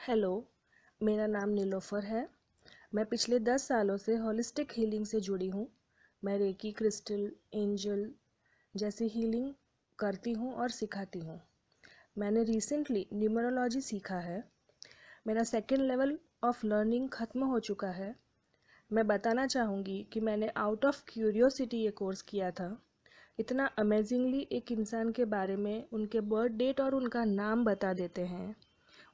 Hello, मेरा नाम नीलोफ़र है। मैं पिछले 10 सालों से होलिस्टिक हीलिंग से जुड़ी हूँ। मैं रेकी, क्रिस्टल, एंजल जैसी हीलिंग करती हूँ और सिखाती हूँ। मैंने रिसेंटली न्यूमरोलॉजी सीखा है। मेरा सेकेंड लेवल ऑफ लर्निंग ख़त्म हो चुका है। मैं बताना चाहूँगी कि मैंने आउट ऑफ क्यूरियोसिटी ये कोर्स किया था। इतना अमेजिंगली एक इंसान के बारे में उनके बर्थ डेट और उनका नाम बता देते हैं।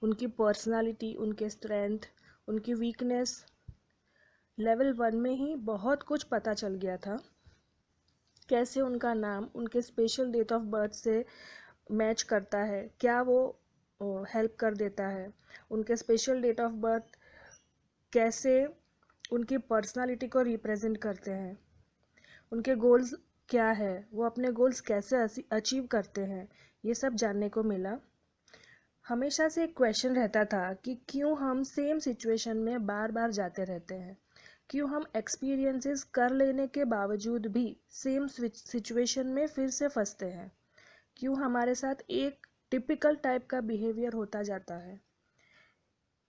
उनकी पर्सनालिटी, उनके स्ट्रेंथ, उनकी वीकनेस, लेवल 1 में ही बहुत कुछ पता चल गया था। कैसे उनका नाम उनके स्पेशल डेट ऑफ बर्थ से मैच करता है, क्या वो हेल्प कर देता है। उनके स्पेशल डेट ऑफ बर्थ कैसे उनकी पर्सनालिटी को रिप्रेजेंट करते हैं। उनके गोल्स क्या है, वो अपने गोल्स कैसे अचीव करते हैं, ये सब जानने को मिला। हमेशा से एक क्वेश्चन रहता था कि क्यों हम सेम सिचुएशन में बार बार जाते रहते हैं, क्यों हम एक्सपीरियंसेस कर लेने के बावजूद भी सेम सिचुएशन में फिर से फंसते हैं, क्यों हमारे साथ एक टिपिकल टाइप का बिहेवियर होता जाता है,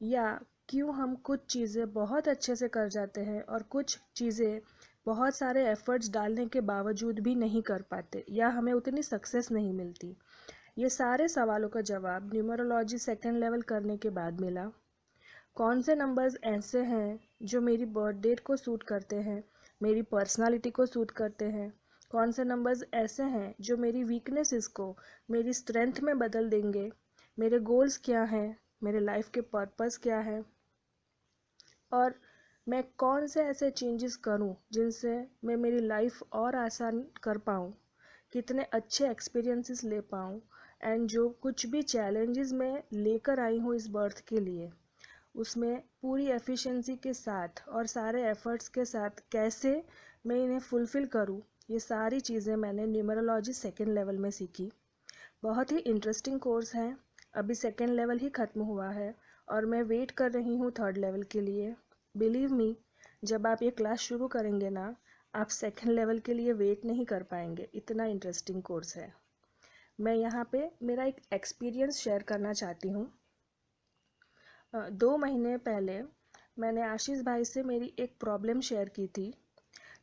या क्यों हम कुछ चीज़ें बहुत अच्छे से कर जाते हैं और कुछ चीज़ें बहुत सारे एफर्ट्स डालने के बावजूद भी नहीं कर पाते या हमें उतनी सक्सेस नहीं मिलती। ये सारे सवालों का जवाब न्यूमरोलॉजी सेकेंड लेवल करने के बाद मिला। कौन से नंबर्स ऐसे हैं जो मेरी बर्थ डेट को सूट करते हैं, मेरी पर्सनालिटी को सूट करते हैं। कौन से नंबर्स ऐसे हैं जो मेरी वीकनेसेस को मेरी स्ट्रेंथ में बदल देंगे। मेरे गोल्स क्या हैं, मेरे लाइफ के पर्पस क्या है, और मैं कौन से ऐसे चेंजेस करूं जिनसे मैं मेरी लाइफ और आसान कर पाऊं, कितने अच्छे एक्सपीरियंसेस ले पाऊं, एंड जो कुछ भी चैलेंजेस मैं लेकर आई हूँ इस बर्थ के लिए, उसमें पूरी एफिशिएंसी के साथ और सारे एफर्ट्स के साथ कैसे मैं इन्हें फुलफ़िल करूं। ये सारी चीज़ें मैंने न्यूमरोलॉजी सेकेंड लेवल में सीखी। बहुत ही इंटरेस्टिंग कोर्स है। अभी सेकेंड लेवल ही ख़त्म हुआ है और मैं वेट कर रही हूँ थर्ड लेवल के लिए। बिलीव मी, जब आप ये क्लास शुरू करेंगे ना, आप सेकेंड लेवल के लिए वेट नहीं कर पाएंगे, इतना इंटरेस्टिंग कोर्स है। मैं यहाँ पे मेरा एक एक्सपीरियंस शेयर करना चाहती हूँ। 2 महीने पहले मैंने आशीष भाई से मेरी एक प्रॉब्लम शेयर की थी।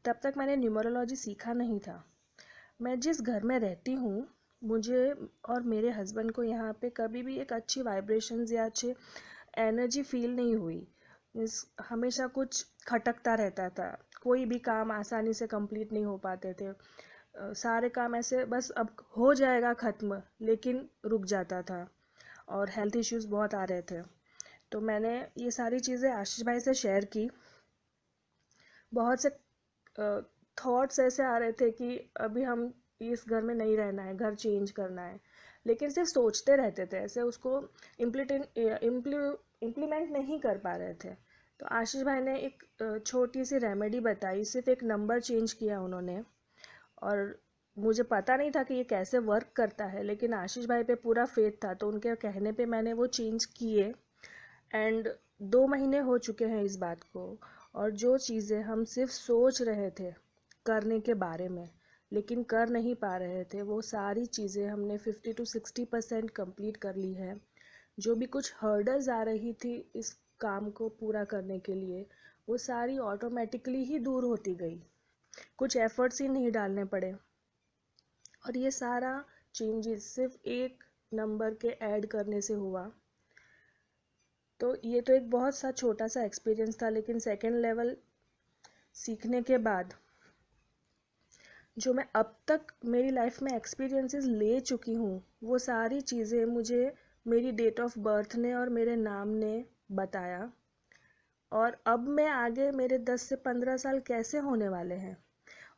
तब तक मैंने न्यूमरोलॉजी सीखा नहीं था। मैं जिस घर में रहती हूँ, मुझे और मेरे हस्बैंड को यहाँ पे कभी भी एक अच्छी वाइब्रेशंस या अच्छी एनर्जी फील नहीं हुई। हमेशा कुछ खटकता रहता था, कोई भी काम आसानी से कंप्लीट नहीं हो पाते थे। सारे काम ऐसे बस अब हो जाएगा ख़त्म, लेकिन रुक जाता था और हेल्थ इश्यूज बहुत आ रहे थे। तो मैंने ये सारी चीज़ें आशीष भाई से शेयर की। बहुत से थॉट्स ऐसे आ रहे थे कि अभी हम इस घर में नहीं रहना है, घर चेंज करना है, लेकिन सिर्फ सोचते रहते थे, ऐसे उसको इम्प्लीमेंट नहीं कर पा रहे थे। तो आशीष भाई ने एक छोटी सी रेमेडी बताई, सिर्फ एक नंबर चेंज किया उन्होंने, और मुझे पता नहीं था कि ये कैसे वर्क करता है, लेकिन आशीष भाई पे पूरा फेथ था, तो उनके कहने पे मैंने वो चेंज किए। एंड 2 महीने हो चुके हैं इस बात को, और जो चीज़ें हम सिर्फ सोच रहे थे करने के बारे में लेकिन कर नहीं पा रहे थे, वो सारी चीज़ें हमने 50 to 60% कंप्लीट कर ली है। जो भी कुछ हर्डल्स आ रही थी इस काम को पूरा करने के लिए, वो सारी ऑटोमेटिकली ही दूर होती गई, कुछ एफर्ट्स ही नहीं डालने पड़े। और ये सारा चेंजेस सिर्फ एक नंबर के ऐड करने से हुआ। तो ये तो एक बहुत सा छोटा सा एक्सपीरियंस था, लेकिन सेकेंड लेवल सीखने के बाद जो मैं अब तक मेरी लाइफ में एक्सपीरियंसेस ले चुकी हूँ, वो सारी चीज़ें मुझे मेरी डेट ऑफ बर्थ ने और मेरे नाम ने बताया। और अब मैं आगे मेरे 10 से 15 साल कैसे होने वाले हैं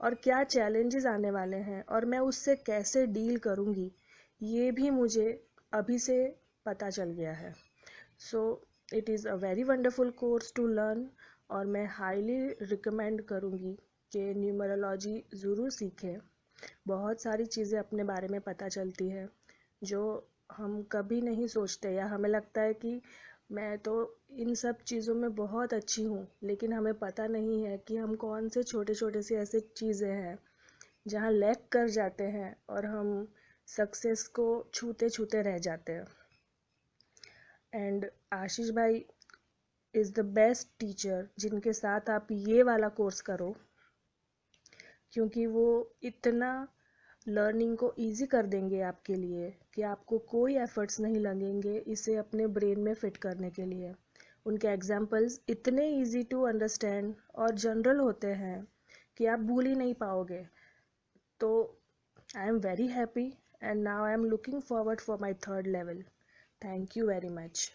और क्या चैलेंजेस आने वाले हैं और मैं उससे कैसे डील करूँगी, ये भी मुझे अभी से पता चल गया है। So it is a very wonderful course to learn, और मैं हाईली रिकमेंड करूँगी कि न्यूमरोलॉजी ज़रूर सीखें। बहुत सारी चीज़ें अपने बारे में पता चलती है जो हम कभी नहीं सोचते, या हमें लगता है कि मैं तो इन सब चीज़ों में बहुत अच्छी हूँ, लेकिन हमें पता नहीं है कि हम कौन से छोटे छोटे से ऐसे चीज़ें हैं जहाँ लैक कर जाते हैं और हम सक्सेस को छूते छूते रह जाते हैं। एंड आशीष भाई इज़ द बेस्ट टीचर जिनके साथ आप ये वाला कोर्स करो, क्योंकि वो इतना लर्निंग को इजी कर देंगे आपके लिए कि आपको कोई एफर्ट्स नहीं लगेंगे इसे अपने ब्रेन में फिट करने के लिए। उनके एग्जाम्पल्स इतने इजी टू अंडरस्टैंड और जनरल होते हैं कि आप भूल ही नहीं पाओगे। तो I am very happy and now I am looking forward for my third level. Thank you very much.